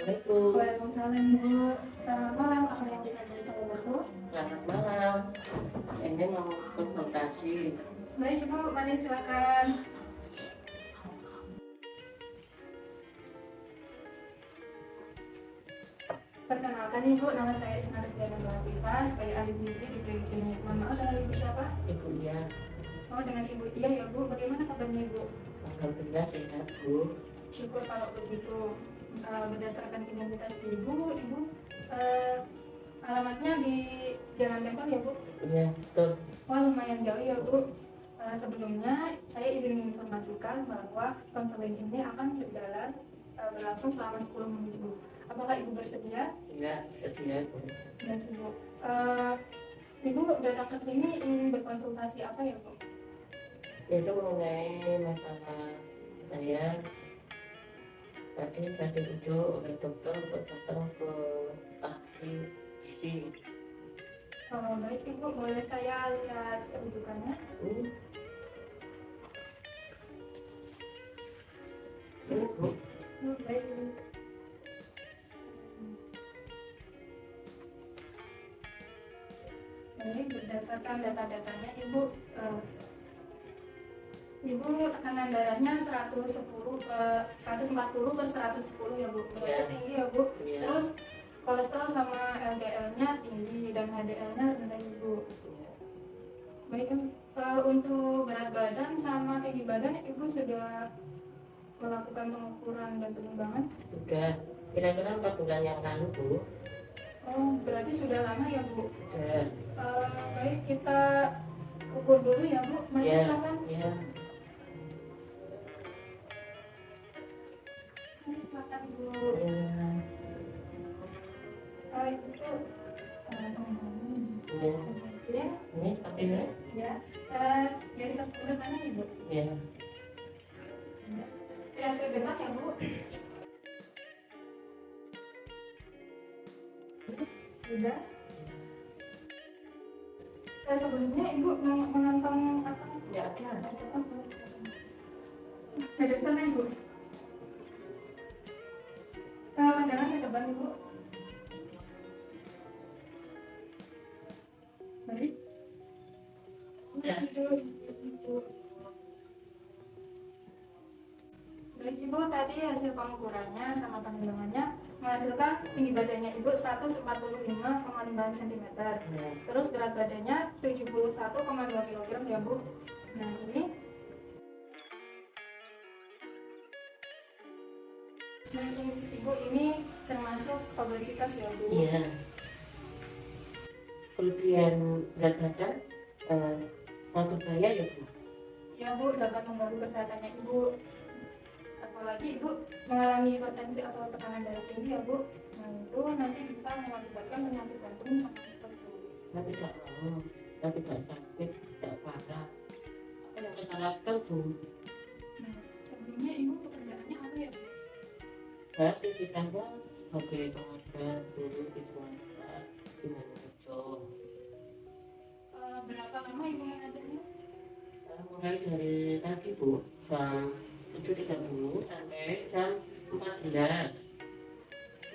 Assalamualaikum. Waalaikumsalam Bu. Selamat malam, apa yang kita beritahu Bu? Selamat malam. Ini mau konsultasi. Baik Ibu, mari silakan. Perkenalkan Ibu, nama saya Isna Rizdiana Latifah, sebagai ahli gizi di klinik. Mohon maaf, dengan Ibu siapa? Ibu ya, Oh, dengan Ibu Iya ya Bu. Bagaimana kabarnya Ibu? alhamdulillah sehat Bu. Syukur kalau begitu. Berdasarkan identitas Ibu alamatnya di Jalan Tempel ya Bu? Iya betul. Wah, lumayan jauh ya Bu. Sebelumnya saya izin menginformasikan bahwa konseling ini akan berlangsung selama 10 menit Bu. Apakah Ibu bersedia? Iya sedia Bu. Dan Ibu datang ke sini ingin berkonsultasi apa ya Bu? Itu mengenai masalah saya tadi saya dirujuk oleh dokter untuk datang ke ahli gizi. Baik Ibu, boleh saya lihat rujukannya? Ini Bu. Baik Ibu. Baik, berdasarkan data-datanya Ibu tekanan darahnya 140/110 ya Bu. Berarti Iya. tinggi ya Bu. Iya. Terus kolesterol sama LDL-nya tinggi dan HDL-nya rendah Ibu. Baik, untuk berat badan sama tinggi badan Ibu sudah melakukan pengukuran dan penimbangan? Sudah kira-kira 4 bulan yang lalu Bu. Oh, berarti sudah lama ya Bu. Sudah. Baik, kita ukur dulu ya Bu. Mari Iya. silakan. Iya. Mari silakan Bu. Iya. Itu Iya. ya. Ini seperti ini. Ya. Geser sebelah mana Ibu? Iya. Yang ke depan ya Bu. Sudah. Sebelumnya Ibu menonton apa? Ya ada. Ada sana Ibu. Pandangan ke depan Ibu. Baik. Ya. Baik Ibu, tadi hasil pengukurannya sama penimbangannya menghasilkan tinggi badannya Ibu 145,5 cm. Terus berat badannya 71,2 kg ya Bu. Nah ini Ibu ini termasuk obesitas ya Bu. Iya. Kelebihan berat badan satu gaya ya Bu. Ya Bu, dapat mengganggu kesehatannya Ibu. Apalagi Ibu mengalami hipertensi atau tekanan darah tinggi ya Bu. Nah itu nanti bisa mengakibatkan penyakit jantung sama seperti itu. Saya tidak mau, saya tidak sakit, tidak parah. Apa yang kita lakukan Bu? Nah, sebelumnya Ibu pekerjaannya apa ya Bu? Saya aktivitasnya sebagai pengajar dulu di swasta di Manado. Berapa lama Ibu mengajarnya? Mulai dari tadi Bu, jam 7.30 sampai jam 14.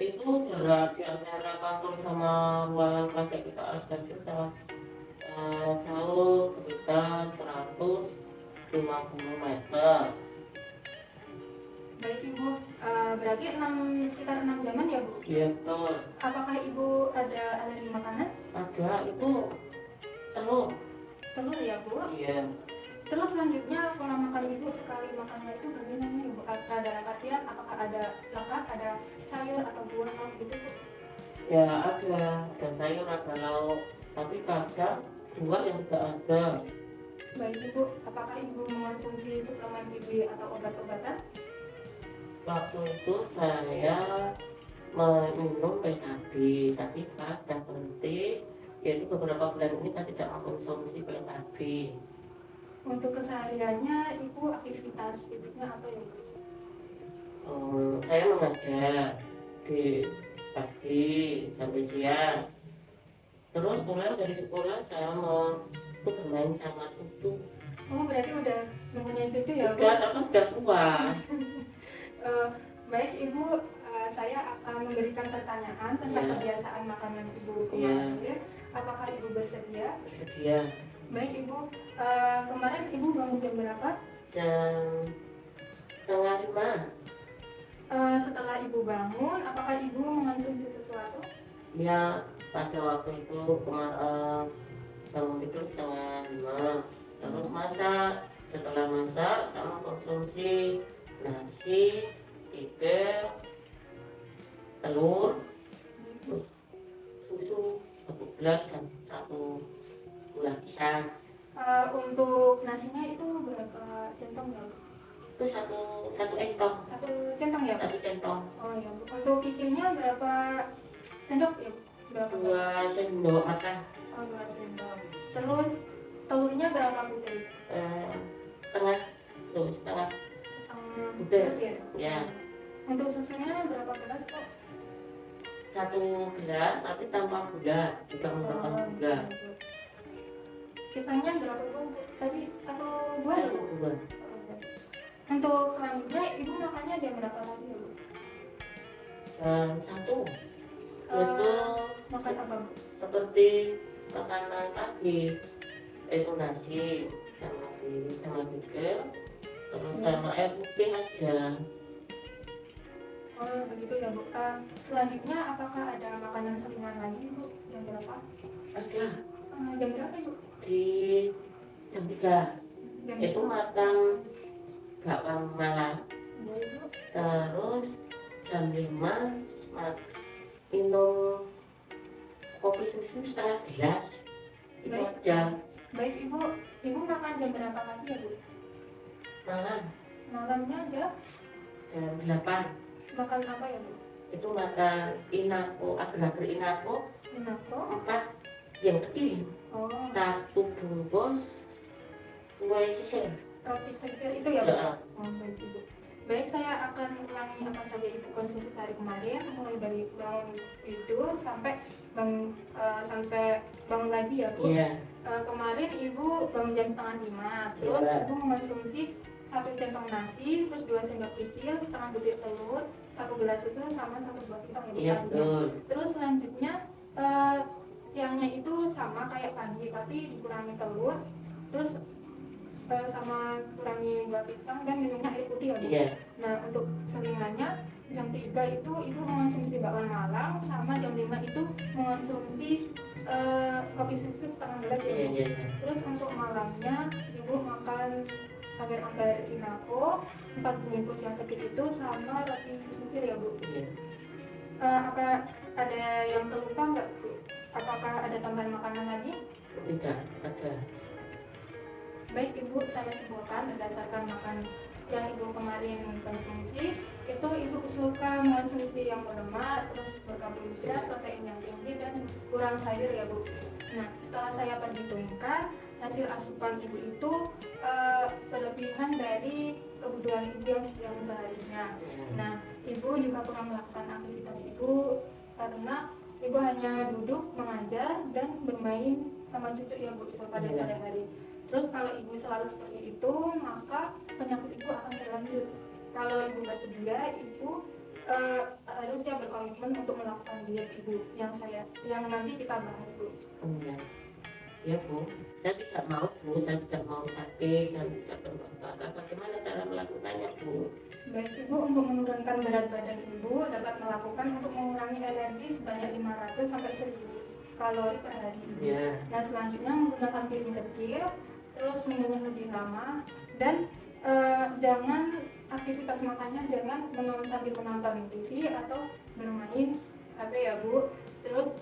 Itu jarak di antara kantor sama ruangan kelas yang kita ada itu jauh sekitar 150 meter. Baik Ibu, berarti sekitar 6 jaman ya Bu? Iya betul. Apakah Ibu ada alergi makanan? Ada itu telur. Telur ya Bu? Iya. Terus selanjutnya pola makan Ibu sekali makannya itu bagaimana Ibu? Dalam artian apakah ada lauk, ada sayur atau buah atau gitu Bu? Ya ada sayur, ada lauk, tapi kadang buah yang tidak ada. Baik Ibu, apakah Ibu mengonsumsi suplemen gizi atau obat-obatan? Waktu itu saya minum PKB, tapi sekarang sudah berhenti. Yaitu beberapa bulan ini saya tidak mengkonsumsi PKB. Untuk kesehariannya Ibu aktivitas fisiknya apa ya Bu? Saya mengajar di pagi sampai siang. Terus pulang dari sekolah saya mau bermain sama cucu. Oh berarti udah mempunyai cucu ya Bu? Sudah, saya sudah tua. Baik Ibu, saya akan memberikan pertanyaan tentang Iya. kebiasaan makanan ibu Iya. kemarin. Apakah ibu bersedia? Bersedia. Baik ibu, kemarin ibu bangun jam berapa? Jam 4:30. Setelah ibu bangun, apakah ibu mengonsumsi sesuatu? Ya, pada waktu itu bangun itu 4:30. Terus masak. Setelah masak sama konsumsi nasi, ikan, telur, susu 1 gelas dan 1 buah pisang. Untuk nasinya itu berapa centong ya Bu? Itu satu entong, 1 centong ya Bu? 1 centong. Oh ya Bu. Untuk ikannya berapa sendok ya Bu? Berapa? 2 sendok makan. Oh 2 sendok. Terus telurnya berapa butir? Setengah, tuh setengah. Butir. Ya. Untuk susunya berapa gelas Pak? 1 gelas tapi tanpa gula, tidak menggunakan gula. Gitu. Pisangnya berapa buah Bu? Tadi 1 buah ya Bu? 1 buah. Untuk selanjutnya ibu makannya jam berapa lagi ya Bu? Jam 1. Itu Makan apa Bu? seperti makanan pagi, itu nasi sama tiga, terus sama air putih aja. Oh begitu ya Bu. Selanjutnya apakah ada makanan sampingan lagi Bu? Jam berapa? Ada Jam berapa Bu? di jam 3 Jam itu makan bakwan malam. Ya, Ibu. Terus jam 5 minum kopi susu setengah gelas. Itu Baik. aja. Baik ibu makan jam berapa lagi ya Bu? Malam Malamnya jam jam 8 makan apa ya Bu? itu makan inako, agar-agar inako Inako. 4 yang kecil, Oh, 1 bungkus kue sisir. roti sisir itu ya Bu? Ya. Oh baik Ibu. Baik, saya akan ulangi apa saja ibu konsumsi sehari kemarin, mulai dari bangun tidur sampai bangun lagi ya Bu. Iya. Kemarin ibu bangun jam 4:30, terus Iya. ibu mengonsumsi 1 centong nasi, terus 2 sendok kecil, setengah butir telur, 1 gelas susu, sama 1 buah pisang ya Bu. Iya betul. Terus selanjutnya siangnya itu sama kayak pagi, tapi dikurangi telur, terus sama kurangi buah pisang dan minumnya air putih ya Bu. Iya. Nah untuk selingannya jam 3 itu ibu mengonsumsi bakwan malam, sama jam 5 itu mengonsumsi kopi susu setengah gelas ya Bu. Iya. Terus untuk malamnya ibu makan agar-agar inako 4 bungkus yang kecil itu sama roti sisir ya Bu. Iya. Apa ada yang terlupa nggak Bu? Apakah ada tambahan makanan lagi? Tidak ada. Baik ibu, saya simpulkan berdasarkan makan yang ibu kemarin konsumsi, itu ibu suka mengonsumsi yang berlemak, terus berkarbohidrat, protein yang tinggi, dan kurang sayur ya Bu. Nah setelah saya perhitungkan hasil asupan ibu itu berlebihan dari kebutuhan ibu yang seharusnya. Nah ibu juga kurang melakukan aktivitas ibu karena ibu hanya duduk mengajar dan bermain sama cucu ya Bu pada sehari-hari. Terus kalau ibu selalu seperti itu, maka penyakit ibu akan berlanjut. Kalau ibu bersedia, ibu harusnya berkomitmen untuk melakukan diet ibu yang nanti kita bahas Bu. Iya. Ya Bu, saya tidak mau Bu, saya tidak mau sakit dan tidak terbakar. Bagaimana cara melakukannya Bu? Baik ibu, untuk menurunkan berat badan ibu dapat melakukan untuk mengurangi alergi sebanyak 500 sampai 1000 kalori per hari. Ya. Nah selanjutnya menggunakan piring kecil, terus minum lebih lama, dan jangan aktivitas makannya jangan sambil menonton TV atau bermain HP ya Bu. Terus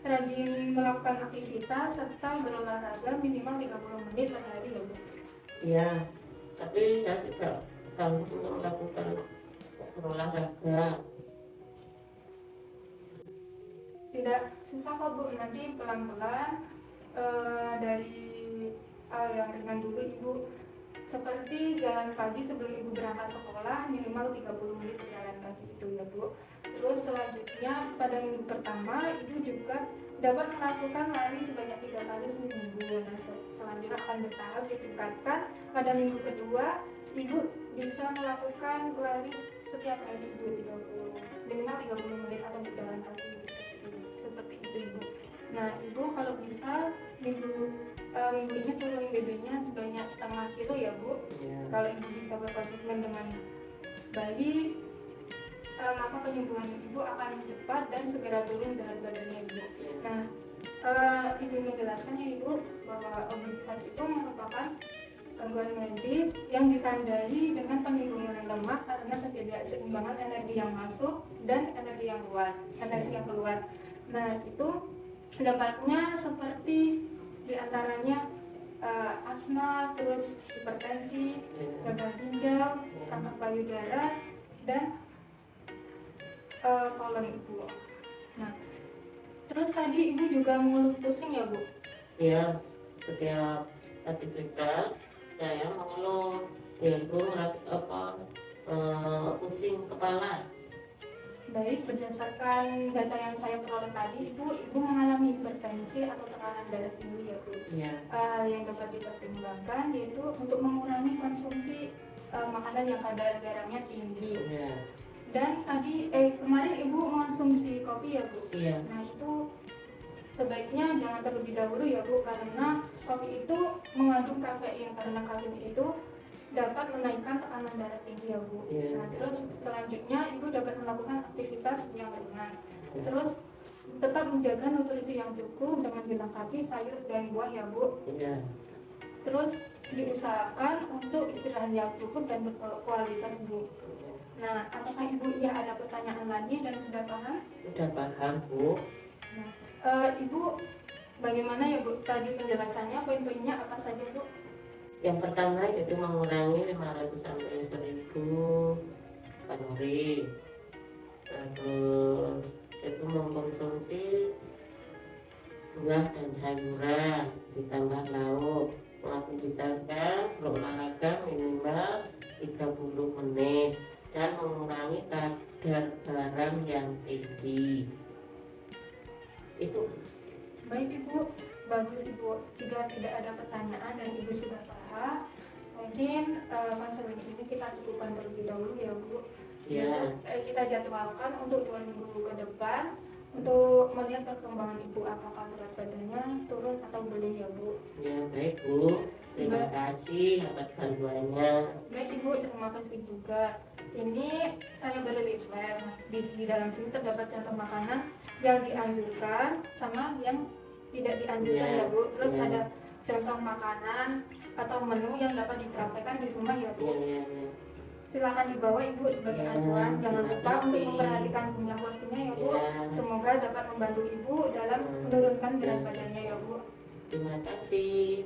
rajin melakukan aktivitas serta berolahraga minimal 30 menit per hari ya Bu. Iya, tapi saya tidak sanggup untuk melakukan olahraga. Tidak susah kok Bu, nanti pelan-pelan dari yang ringan dulu ibu, seperti jalan pagi sebelum ibu berangkat sekolah minimal 30 menit berjalan kaki itu ya Bu. Terus selanjutnya pada minggu pertama ibu juga dapat melakukan lari sebanyak 3 kali seminggu. Nah selanjutnya akan bertahap ditingkatkan. Pada minggu kedua ibu bisa melakukan lari setiap hari ibu 30 minimal 30 menit atau berjalan kaki seperti itu ibu. Nah ibu kalau bisa minggu ini turun BB-nya sebanyak setengah kilo ya bu. Kalau ibu bisa berkomitmen dengan baik, maka penyembuhan ibu akan cepat dan segera turun berat badannya ibu. Nah izin menjelaskannya ibu bahwa obesitas itu merupakan gangguan medis yang ditandai dengan penimbunan lemak karena ketidakseimbangan energi yang masuk dan energi yang keluar. Nah itu dampaknya seperti diantaranya asma, terus hipertensi, gagal ginjal, kanker payudara, dan kolon ibu. Nah terus tadi ibu juga mulut pusing ya bu? Iya, setiap aktivitas saya mengeluh, yaitu merasa pusing kepala. Baik, berdasarkan data yang saya peroleh tadi, ibu mengalami hipertensi atau tekanan darah tinggi ya bu. Iya. Yang dapat dipertimbangkan yaitu untuk mengurangi konsumsi makanan yang kadar garamnya tinggi. Iya. Dan tadi kemarin ibu mengonsumsi kopi ya bu. Iya. Nah itu sebaiknya jangan terlebih dahulu ya bu, karena kopi itu mengandung kafein, karena kafein itu dapat menaikkan tekanan darah tinggi ya bu. Nah terus selanjutnya ibu dapat melakukan aktivitas yang ringan. Terus tetap menjaga nutrisi yang cukup dengan dilengkapi sayur dan buah ya bu. Terus diusahakan untuk istirahat yang cukup dan berkualitas bu. Nah apakah ibu ada pertanyaan lagi dan sudah paham? Sudah paham bu. Nah, ibu bagaimana ya bu tadi penjelasannya, poin-poinnya apa saja bu? Yang pertama itu mengurangi 500 sampai 1000 kalori. Terus itu mengkonsumsi buah dan sayuran ditambah lauk, mengaktivitaskan berolahraga minimal 30 menit dan mengurangi kadar garam yang tinggi. Itu baik ibu, bagus ibu. Jika tidak ada pertanyaan dan ibu sudah paham, mungkin konseling ini kita cukupkan terlebih dahulu ya bu. ya. Kita jadwalkan untuk 2 minggu ke depan untuk melihat perkembangan ibu, apakah berat badannya turun atau belum ya bu. Ya baik bu, terima kasih atas bantuannya. Baik ibu, terima kasih juga. Ini saya berlifter, di dalam sini terdapat contoh makanan yang dianjurkan sama yang tidak dianjurkan ya bu. Terus ada contoh makanan atau menu yang dapat dipraktekkan di rumah ya bu. Silakan dibawa ibu sebagai acuan. Jangan lupa untuk memperhatikan jumlah porsinya ya bu. Semoga dapat membantu ibu dalam menurunkan berat badannya ya bu. Terima kasih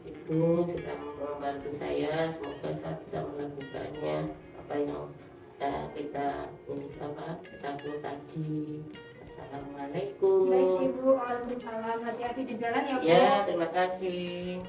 ibu sudah membantu saya. Semoga saya bisa melakukannya apa yang kita lakukan tadi. Assalamualaikum. Baik ibu, waalaikumsalam. Hati-hati di jalan ya bu. Ya, terima kasih.